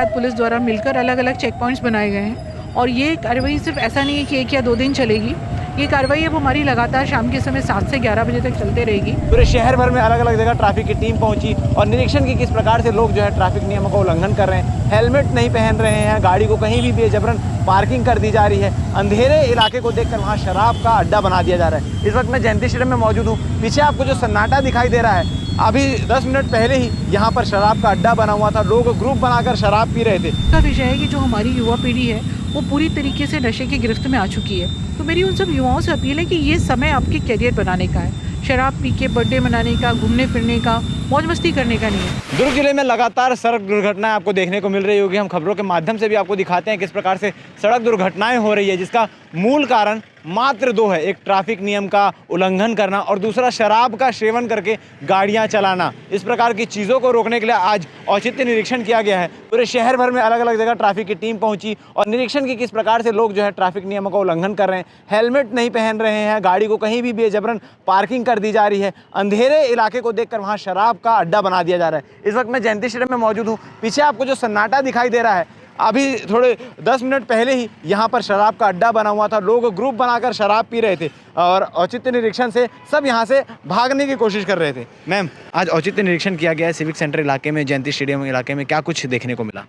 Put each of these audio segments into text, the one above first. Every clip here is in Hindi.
यातायात पुलिस द्वारा मिलकर अलग अलग चेक पॉइंट्स बनाए गए हैं और ये कार्रवाई सिर्फ ऐसा नहीं है कि 1 या 2 दिन चलेगी। ये कार्रवाई अब हमारी लगातार शाम के समय 7 से 11 बजे तक चलते रहेगी। पूरे शहर भर में अलग अलग जगह ट्रैफिक की टीम पहुंची और निरीक्षण की किस प्रकार से लोग जो है ट्रैफिक नियमों का उल्लंघन कर रहे हैं, हेलमेट नहीं पहन रहे हैं, गाड़ी को कहीं भी बेजबरन पार्किंग कर दी जा रही है, अंधेरे इलाके को देखकर वहाँ शराब का अड्डा बना दिया जा रहा है। इस वक्त मैं जयंती स्टेडियम में मौजूद हूँ। पीछे आपको जो सन्नाटा दिखाई दे रहा है, अभी 10 मिनट पहले ही यहाँ पर शराब का अड्डा बना हुआ था, लोग ग्रुप बनाकर शराब पी रहे थे। का विषय है कि जो हमारी युवा पीढ़ी है वो पूरी तरीके से नशे की गिरफ्त में आ चुकी है। तो मेरी उन सब युवाओं से अपील है कि ये समय आपके करियर बनाने का है, शराब पी के बर्थडे मनाने का, घूमने फिरने का, मौज मस्ती करने का नहीं है। दुर्ग जिले में लगातार सड़क दुर्घटनाएं आपको देखने को मिल रही होगी। हम खबरों के माध्यम से भी आपको दिखाते हैं किस प्रकार से सड़क दुर्घटनाएं हो रही है, जिसका मूल कारण मात्र 2 है। एक ट्रैफिक नियम का उल्लंघन करना और दूसरा शराब का सेवन करके गाड़ियां चलाना। इस प्रकार की चीज़ों को रोकने के लिए आज औचित्य निरीक्षण किया गया है। पूरे शहर भर में अलग अलग जगह ट्रैफिक की टीम पहुंची और निरीक्षण की किस प्रकार से लोग जो है ट्रैफिक नियमों का उल्लंघन कर रहे हैं, हेलमेट नहीं पहन रहे हैं, गाड़ी को कहीं भी बेजबरन पार्किंग कर दी जा रही है, अंधेरे इलाके को देखकर वहाँ शराब का अड्डा बना दिया जा रहा है। इस वक्त मैं जयंती स्टेडियम में मौजूद हूँ। पीछे आपको जो सन्नाटा दिखाई दे रहा है, अभी थोड़े 10 मिनट पहले ही यहाँ पर शराब का अड्डा बना हुआ था, लोग ग्रुप बनाकर शराब पी रहे थे और औचित्य निरीक्षण से सब यहाँ से भागने की कोशिश कर रहे थे। मैम, आज औचित्य निरीक्षण किया गया है सिविक सेंटर इलाके में, जयंती स्टेडियम इलाके में, क्या कुछ देखने को मिला?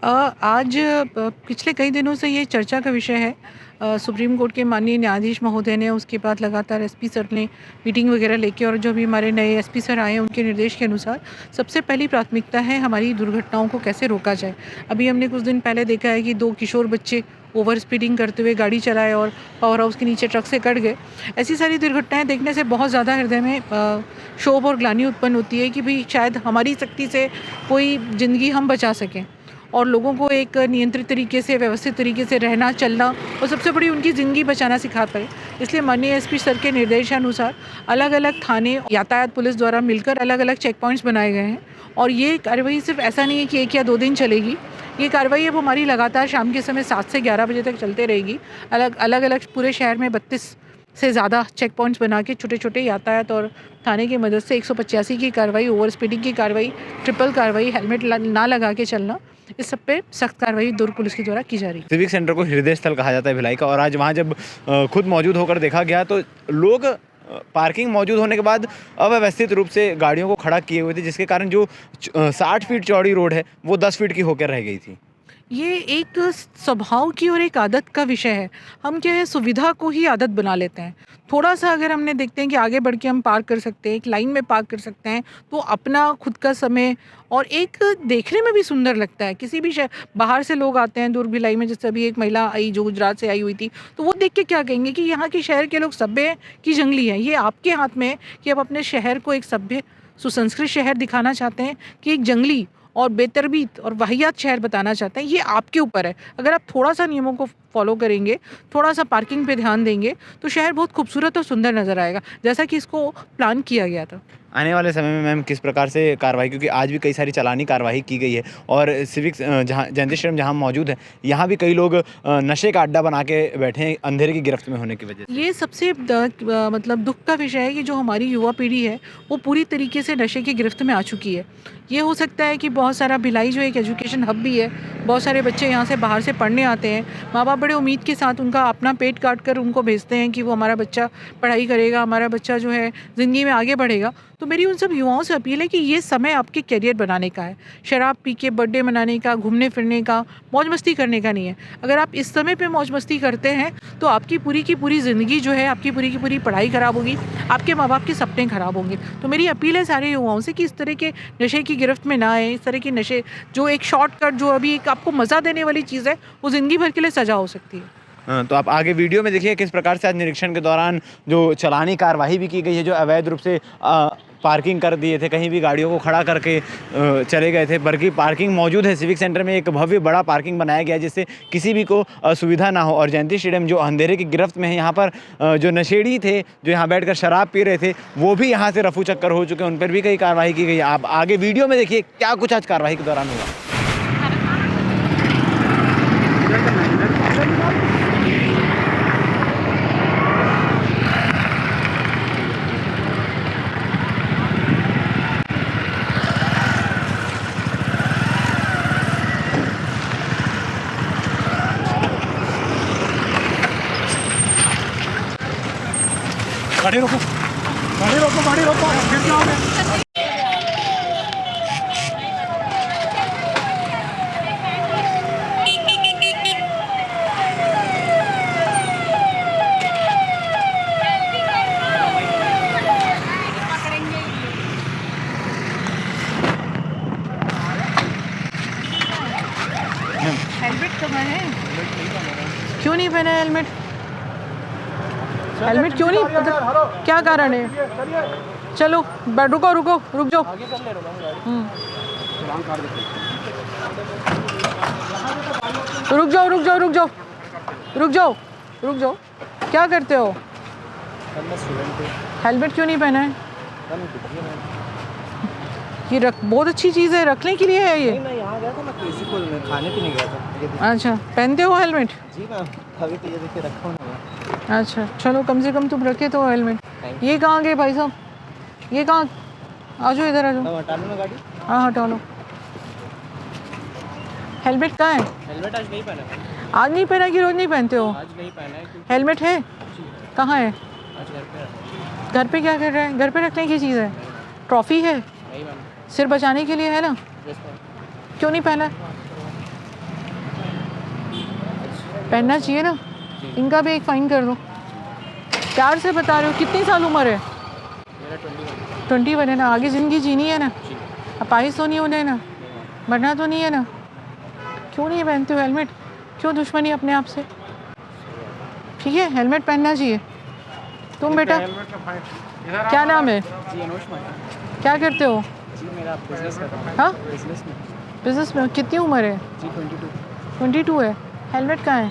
आज पिछले कई दिनों से ये चर्चा का विषय है। सुप्रीम कोर्ट के माननीय न्यायाधीश महोदय ने, उसके बाद लगातार एसपी सर ने मीटिंग वगैरह लेके, और जो भी हमारे नए एसपी सर आए हैं उनके निर्देश के अनुसार सबसे पहली प्राथमिकता है हमारी दुर्घटनाओं को कैसे रोका जाए। अभी हमने कुछ दिन पहले देखा है कि 2 किशोर बच्चे ओवर स्पीडिंग करते हुए गाड़ी चलाए और पावर हाउस के नीचे ट्रक से कट गए। ऐसी सारी दुर्घटनाएं देखने से बहुत ज़्यादा हृदय में क्षोभ और ग्लानि उत्पन्न होती है कि भाई शायद हमारी शक्ति से कोई ज़िंदगी हम बचा सकें और लोगों को एक नियंत्रित तरीके से, व्यवस्थित तरीके से रहना, चलना और सबसे बड़ी उनकी ज़िंदगी बचाना सिखा पाए। इसलिए माननीय एसपी सर के निर्देशानुसार अलग अलग थाने, यातायात पुलिस द्वारा मिलकर अलग अलग चेक पॉइंट्स बनाए गए हैं और ये कार्रवाई सिर्फ ऐसा नहीं है कि 1 या 2 दिन चलेगी। ये कार्रवाई अब हमारी लगातार शाम के समय 7 से 11 बजे तक चलते रहेगी। अलग अलग पूरे शहर में 32 से ज़्यादा चेक पॉइंट्स बना के छोटे छोटे यातायात और थाने की मदद से 185 की कार्रवाई, ओवर स्पीडिंग की कार्रवाई, ट्रिपल कार्रवाई, हेलमेट ना लगा के चलना, इस सब पे सख्त कार्रवाई दुर्ग पुलिस के द्वारा की जा रही है। सिविक सेंटर को हृदय स्थल कहा जाता है भिलाई का, और आज वहाँ जब खुद मौजूद होकर देखा गया तो लोग पार्किंग मौजूद होने के बाद अव्यवस्थित रूप से गाड़ियों को खड़ा किए हुए थे, जिसके कारण जो 60 फीट चौड़ी रोड है वो 10 फीट की होकर रह गई थी। ये एक स्वभाव की और एक आदत का विषय है। हम क्या है, सुविधा को ही आदत बना लेते हैं। थोड़ा सा अगर हमने देखते हैं कि आगे बढ़ के हम पार्क कर सकते हैं, एक लाइन में पार्क कर सकते हैं, तो अपना खुद का समय और एक देखने में भी सुंदर लगता है। किसी भी बाहर से लोग आते हैं दुर्ग भिलाई में, जैसे अभी एक महिला आई जो गुजरात से आई हुई थी, तो वो देख के क्या कहेंगे कि यहाँ के शहर के लोग सभ्य हैं कि जंगली हैं। ये आपके हाथ में है कि आप अपने शहर को एक सभ्य सुसंस्कृत शहर दिखाना चाहते हैं कि एक जंगली और बेतरतीब और वाहियात शहर बताना चाहते हैं। ये आपके ऊपर है। अगर आप थोड़ा सा नियमों को फॉलो करेंगे, थोड़ा सा पार्किंग पे ध्यान देंगे, तो शहर बहुत खूबसूरत और सुंदर नज़र आएगा, जैसा कि इसको प्लान किया गया था। आने वाले समय में मैम किस प्रकार से कार्रवाई, क्योंकि आज भी कई सारी चालानी कार्रवाई की गई है और सिविक जहाँ जयंती स्टेडियम जहाँ मौजूद है, यहाँ भी कई लोग नशे का अड्डा बना के बैठे हैं अंधेरे की गिरफ्त में होने की वजह से। ये सबसे मतलब दुख का विषय है कि जो हमारी युवा पीढ़ी है वो पूरी तरीके से नशे की गिरफ्त में आ चुकी है। ये हो सकता है कि बहुत सारा भिलाई जो एक एजुकेशन हब भी है, बहुत सारे बच्चे यहाँ से बाहर से पढ़ने आते हैं, माँ बाप बड़े उम्मीद के साथ उनका अपना पेट काट कर उनको भेजते हैं कि वो हमारा बच्चा पढ़ाई करेगा, हमारा बच्चा जो है ज़िंदगी में आगे बढ़ेगा। तो मेरी उन सब युवाओं से अपील है कि ये समय आपके करियर बनाने का है, शराब पी के बर्थडे मनाने का, घूमने फिरने का, मौज मस्ती करने का नहीं है। अगर आप इस समय पे मौज मस्ती करते हैं तो आपकी पूरी की पूरी ज़िंदगी जो है, आपकी पूरी की पूरी पढ़ाई ख़राब होगी, आपके माँ बाप के सपने ख़राब होंगे। तो मेरी अपील है सारे युवाओं से कि इस तरह के नशे की गिरफ्त में ना आए। इस तरह की नशे जो एक शॉर्टकट, जो अभी एक आपको मज़ा देने वाली चीज़ है, वो ज़िंदगी भर के लिए सज़ा हो सकती है। तो आप आगे वीडियो में देखिए किस प्रकार से आज निरीक्षण के दौरान जो चालानी कार्रवाई भी की गई है, जो अवैध रूप से पार्किंग कर दिए थे, कहीं भी गाड़ियों को खड़ा करके चले गए थे, बल्कि पार्किंग मौजूद है। सिविक सेंटर में एक भव्य बड़ा पार्किंग बनाया गया है जिससे किसी भी को असुविधा ना हो। और जयंती स्टेडियम जो अंधेरे की गिरफ्त में है, यहाँ पर जो नशेड़ी थे जो यहाँ बैठकर शराब पी रहे थे, वो भी यहाँ से रफू चक्कर हो चुके हैं, उन पर भी कई कार्रवाई की गई है। आप आगे वीडियो में देखिए क्या कुछ आज कार्रवाई के दौरान हुआ। गाड़ी रोको, गाड़ी रोको, गाड़ी रोको, गिर जाओगे। हेलमेट कहाँ है? क्यों नहीं पहना हेलमेट? हेलमेट क्यों नहीं, मतलब क्या कारण है? चलो रुको रुको, रुक जाओ। रुक जाओ रुक जाओ रुक जाओ रुक जाओ रुक जाओ, क्या करते हो? हेलमेट क्यों नहीं पहना है? ये बहुत अच्छी चीज़ है, रखने के लिए है ये। मैं यहाँ गया था, मैं किसी को खाने पीने गया था। अच्छा, पहनते हो हेलमेट? जी मैम, अभी तो ये देखिए रखा हूँ ना। अच्छा चलो, कम से कम तुम रखे तो हेलमेट। ये कहाँ गए भाई साहब? ये कहाँ? आ जाओ इधर, आ जाओ। हटा लो ना गाड़ी। हाँ हटा लो। हेलमेट कहाँ है? हेलमेट आज नहीं पहना। आज नहीं पहना कि रोज नहीं पहनते हो? आज नहीं पहना है क्योंकि हेलमेट है कहाँ है? आज घर पे। घर पे क्या कर रहे हैं? घर पे रखने की चीज़ है? ट्रॉफी है? नहीं मैम। सिर बचाने के लिए है ना? Yes ma'am. क्यों नहीं पहना? पहनना चाहिए ना। इनका भी एक फ़ाइन कर दो। प्यार से बता रहे हो, कितनी साल उम्र है? मेरा 21। 21 है ना? आगे ज़िंदगी जीनी है ना? अपाहिज तो नहीं होना है ना? मरना तो नहीं है ना? क्यों नहीं पहनते हो हेलमेट? क्यों दुश्मनी अपने आप से? ठीक है, हेलमेट पहनना चाहिए। तुम बेटा क्या नाम है? जी अनुष मैम। क्या करते हो? जी मेरा बिजनेस कर रहा हूँ। हाँ, बिजनेस में। बिजनेस में। कितनी उम्र है? जी 22। 22 है। हेलमेट कहाँ है?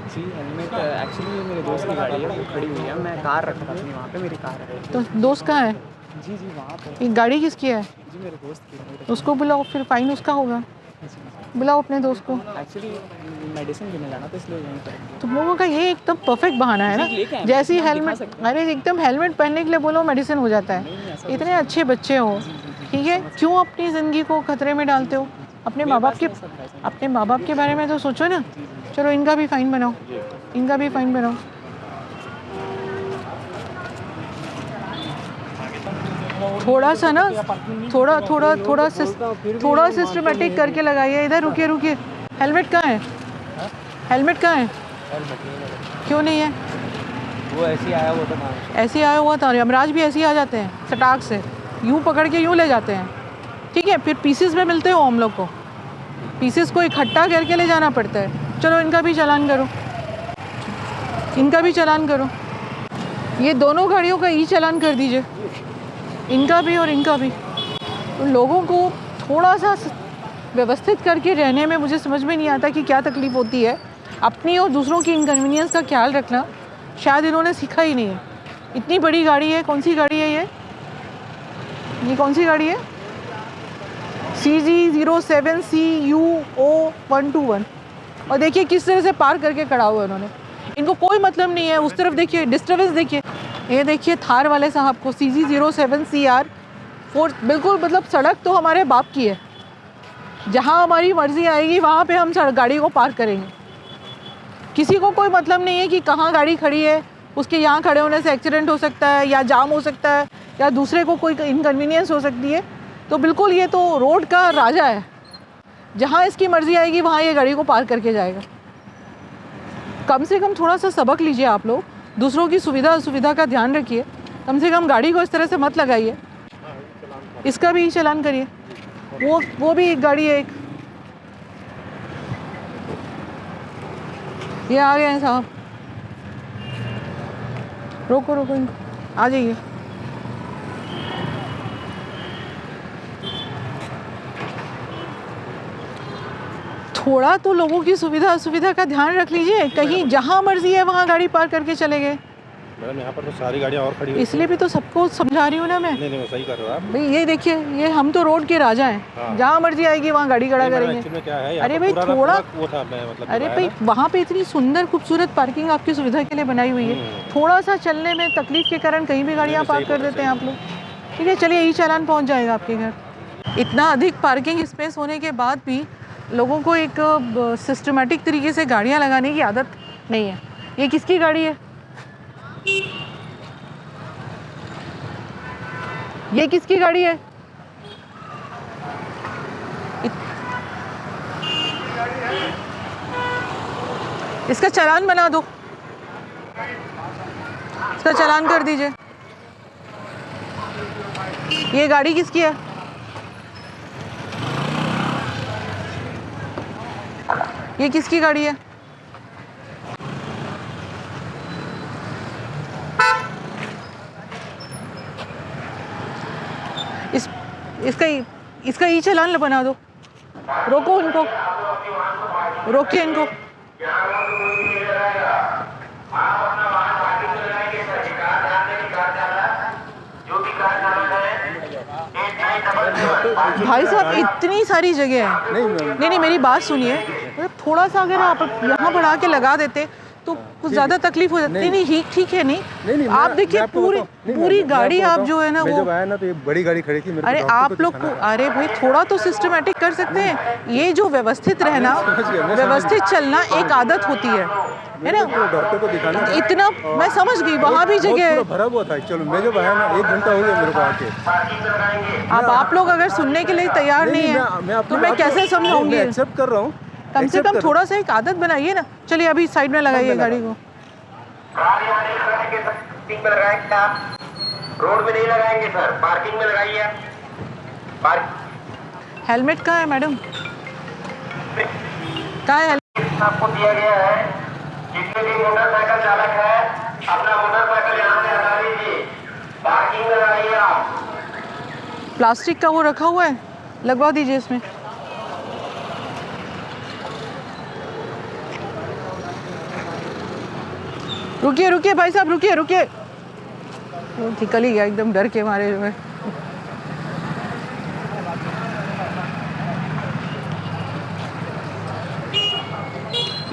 जी हेलमेट एक्चुअली मेरे दोस्त की गाड़ी है, वो खड़ी हुई है। मैं कार रखा था अपनी वहाँ पे, मेरी कार है। तो दोस्त कहाँ है? जी जी वहाँ पे। ये गाड़ी किसकी है? जी मेरे दोस्त की है। उसको बुलाओ, फिर फ़ाइन उसका होगा। बुलाओ अपने दोस्त को। एक्चुअली मेडिसिन लेने जाना था इसलिए यहीं पर। तुम लोगों का ये एकदम परफेक्ट बहाना है जी, लेके ना। आए, जैसे ही हम दिखा हेलमेट, सकते हैं। अरे एकदम हेलमेट पहनने के लिए बोलो मेडिसिन हो जाता नहीं, है। ऐसा इतने अच्छे बच्चे हो, ठीक है, क्यों अपनी ज़िंदगी को खतरे में डालते हो? अपने माँ बाप के, अपने माँ बाप के बारे में तो सोचो ना। चलो इनका भी फ़ाइन बनाओ, इनका भी फ़ाइन बनाओ। थोड़ा सा ना, थोड़ा सिस्टमेटिक करके लगाइए। इधर रुकिए रुकिए। हेलमेट कहाँ है? हेलमेट कहाँ है? क्यों नहीं है? वो ऐसे ही आया हुआ था नाम। ऐसे ही आया हुआ था। यमराज भी ऐसे ही आ जाते हैं सटाक से, यूँ पकड़ के यूँ ले जाते हैं। ठीक है, फिर पीसेस में मिलते हो हम लोग को, पीसेस को इकट्ठा करके ले जाना पड़ता है। चलो इनका भी चालान करो, इनका भी चालान करो। ये दोनों गाड़ियों का ई चालान कर दीजिए, इनका भी और इनका भी। उन लोगों को थोड़ा सा व्यवस्थित करके रहने में मुझे समझ में नहीं आता कि क्या तकलीफ़ होती है। अपनी और दूसरों की इनकन्वीनियंस का ख्याल रखना शायद इन्होंने सीखा ही नहीं है। इतनी बड़ी गाड़ी है, कौन सी गाड़ी है ये कौन सी गाड़ी है? CG07CUO121। और देखिए किस तरह से पार करके खड़ा हुआ है उन्होंने। इनको कोई मतलब नहीं है। उस तरफ देखिए, डिस्टर्बेंस देखिए। ये देखिए थार वाले साहब को CG07CR4, बिल्कुल मतलब सड़क तो हमारे बाप की है। जहाँ हमारी मर्ज़ी आएगी वहाँ पे हम गाड़ी को पार्क करेंगे। किसी को कोई मतलब नहीं है कि कहाँ गाड़ी खड़ी है, उसके यहाँ खड़े होने से एक्सीडेंट हो सकता है या जाम हो सकता है या दूसरे को कोई इनकन्वीनियंस हो सकती है। तो बिल्कुल ये तो रोड का राजा है, जहाँ इसकी मर्ज़ी आएगी वहाँ ये गाड़ी को पार्क करके जाएगा। कम से कम थोड़ा सा सबक लीजिए आप लोग, दूसरों की सुविधा का ध्यान रखिए। कम से कम गाड़ी को इस तरह से मत लगाइए। इसका भी चालान करिए। वो भी एक गाड़ी है, एक ये आ गए हैं साहब। रोको रोको इनको, आ जाइए। थोड़ा तो लोगों की सुविधा का ध्यान रख लीजिए। कहीं जहाँ मर्जी है वहाँ गाड़ी पार्क करके चले गए। मैडम यहाँ पर तो सारी गाड़ियाँ और खड़ी हुई हैं। इसलिए भी तो सबको समझा रही हूँ ना मैं। नहीं वो सही कर रहे हो आप। भाई ये देखिए, ये हम तो रोड के राजा हैं। हाँ। जहाँ मर्जी आएगी वहाँ गाड़ी खड़ा करेंगे। एक्चुअली में क्या है, यहाँ अरे पर भाई पूरा ना थोड़ा, पूरा वो था, मैं मतलब अरे बताया भाई वहाँ पे इतनी सुंदर खूबसूरत पार्किंग आपकी सुविधा के लिए बनाई हुई है। थोड़ा सा चलने में तकलीफ के कारण कहीं भी गाड़ियाँ पार्क कर देते हैं आप लोग। ठीक है, चलिए यही चालान पहुँच जाएगा आपके घर। इतना अधिक पार्किंग स्पेस होने के बाद भी लोगों को एक सिस्टमेटिक तरीके से गाड़ियाँ लगाने की आदत नहीं है। ये किसकी गाड़ी है? ये किसकी गाड़ी है? इसका चालान बना दो, इसका चालान कर दीजिए। ये गाड़ी किसकी है? ये किसकी गाड़ी है? इसका ई चालान बना दो। रोको इनको, रोकिए इनको। भाई साहब इतनी सारी जगह है। नहीं, मेरी बात सुनिए, मतलब थोड़ा सा अगर आप यहाँ बढ़ा के लगा देते तो कुछ ज़्यादा तकलीफ हो जाती। नहीं ठीक है, नहीं आप देखिए पूरी गाड़ी आप जो है ना वो जब आया ना तो ये बड़ी गाड़ी खड़ी थी। अरे आप लोग को, अरे भाई थोड़ा तो सिस्टमेटिक कर सकते हैं। ये जो व्यवस्थित रहना, व्यवस्थित चलना एक आदत होती है ना। डॉक्टर को दिखाना इतना मैं समझ गई, वहाँ भी जगह है। भरा हुआ था। चलो मैं जब आया ना 1 घंटा हो गया मेरे को आके। अब आप लोग अगर सुनने के लिए तैयार नहीं है तो मैं कैसे समझाऊंगी? एक्सेप्ट कर रहा हूँ। कम से कम थोड़ा सा एक आदत बनाइए ना। चलिए अभी साइड में लगाइए गाड़ी को। रोड में नहीं लगाएंगे सर, पार्किंग में लगाइए। हेलमेट कहाँ है मैडम? कहाँ है हेलमेट? आपको दिया गया है। जितने भी मोटरसाइकिल चालक है अपना मोटरसाइकिल यहाँ से हटा लीजिए, पार्किंग में लगाइए। आप प्लास्टिक का वो रखा हुआ है, लगवा दीजिए इसमें। रुकिए भाई साहब, रुकिए। वो निकल ही गया एकदम डर के मारे हुए।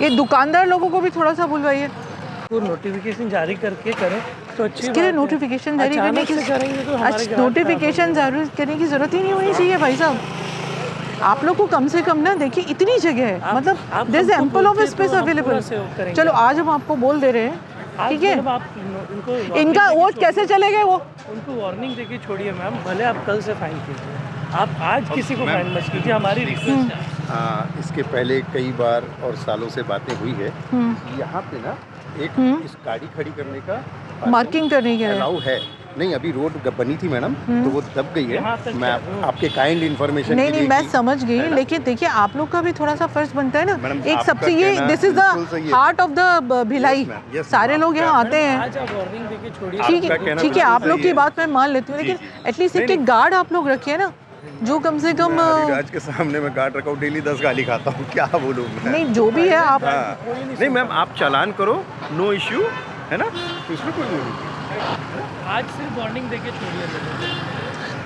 ये दुकानदार लोगों को भी थोड़ा सा बुलवाइए। वो नोटिफिकेशन जारी करके करें तो अच्छी इसके लिए नोटिफिकेशन जारी करने की नोटिफिकेशन जारी करने की जरूरत ही नहीं होनी चाहिए भाई साहब। आप लोग को कम से कम ना देखिए इतनी जगह है, मतलब there is ample of space available. चलो आज हम आपको बोल दे रहे हैं, ठीक है? इनका वो कैसे चले गए? वो उनको वार्निंग देके छोड़िए मैम, भले आप कल से फाइन कीजिए, आप आज किसी को फाइन मत कीजिए, हमारी रिक्वेस्ट है। इसके पहले कई बार और सालों से बातें हुई है। यहाँ पे ना एक इस गाड़ी खड़ी करने का मार्किंग करने के अलाउ है नहीं। अभी रोड बनी थी मैडम, तो वो दब गई है। मैं आपके काइंड इन्फॉर्मेशन नहीं मैं समझ गई, लेकिन देखिए आप लोग का भी थोड़ा सा फर्ज बनता है ना। एक सबसे ये this is the heart of the Bhilai. सारे लोग यहाँ आते हैं। आज आप वार्निंग देके छोड़िए। ठीक है आप लोग की बात मैं मान लेती हूँ, लेकिन एटलीस्ट एक गार्ड आप लोग रखिए ना, जो कम से कम आज के सामने मैं गार्ड रखा हूँ, डेली 10 गाली खाता हूँ, क्या बोलूँ मैं। नहीं जो भी है आप नहीं मैम, आप चालान करो, नो इश्यू है ना, तो इसमें कोई नहीं। आज सिर्फ वार्निंग देके छोड़िए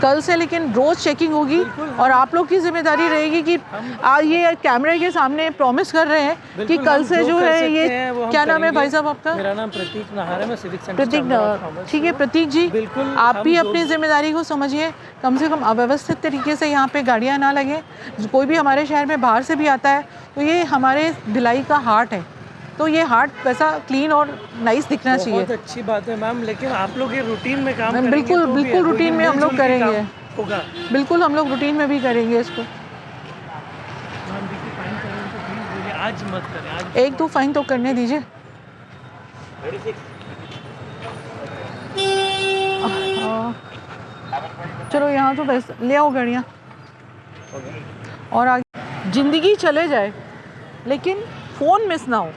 कल से, लेकिन रोज चेकिंग होगी और आप लोग की जिम्मेदारी रहेगी कि ये कैमरे के सामने प्रॉमिस कर रहे हैं कि कल से जो है ये क्या नाम है भाई साहब आपका? मेरा नाम प्रतीक नाहर है, मैं सिविक सेंटर प्रतीक। ठीक है प्रतीक जी, बिल्कुल आप भी अपनी जिम्मेदारी को समझिए। कम से कम अव्यवस्थित तरीके से यहाँ पे गाड़ियाँ ना लगें। कोई भी हमारे शहर में बाहर से भी आता है तो ये हमारे भिलाई का हार्ट है, तो ये हार्ट वैसा क्लीन और नाइस दिखना चाहिए। बहुत अच्छी बात है मैम, लेकिन आप लोग ये रूटीन में काम करेंगे बिल्कुल रूटीन में हम लोग करेंगे, होगा बिल्कुल हम लोग रूटीन में भी करेंगे इसको। मैम देखिए फाइन करेंगे तो प्लीज बोलिए, आज मत करें, आज 1-2 फाइन तो करने दीजिए। चलो यहाँ तो बस ले आओ गाड़ियाँ और आगे ज़िंदगी चले जाए, लेकिन फ़ोन मिस ना हो।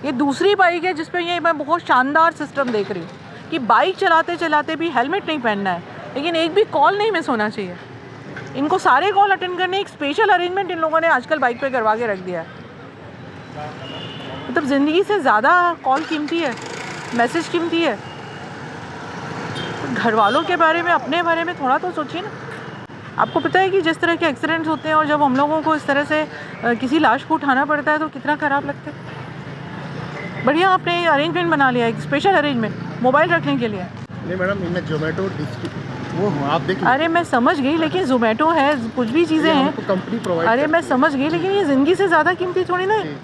ये दूसरी बाइक है जिस पे ये मैं बहुत शानदार सिस्टम देख रही हूँ कि बाइक चलाते चलाते भी हेलमेट नहीं पहनना है, लेकिन एक भी कॉल नहीं मिस होना चाहिए। इनको सारे कॉल अटेंड करने, एक स्पेशल अरेंजमेंट इन लोगों ने आजकल बाइक पे करवा के रख दिया है। मतलब ज़िंदगी से ज़्यादा कॉल कीमती है, मैसेज कीमती है। घर वालों के बारे में, अपने बारे में थोड़ा तो सोचिए ना। आपको पता है कि जिस तरह के एक्सीडेंट्स होते हैं और जब हम लोगों को इस तरह से किसी लाश को उठाना पड़ता है तो कितना ख़राब लगता है। बढ़िया आपने अरेंजमेंट बना लिया, एक स्पेशल अरेंजमेंट मोबाइल रखने के लिए। नहीं मैडम, इनमें जोमेटो वो आप देखिए। अरे मैं समझ गई, लेकिन जोमेटो है, कुछ भी चीज़ें हैं, कंपनी प्रोवाइड। अरे मैं समझ गई, लेकिन ये ज़िंदगी से ज़्यादा कीमती थोड़ी ना है।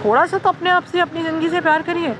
थोड़ा सा तो अपने आप से, अपनी ज़िंदगी से प्यार करिए।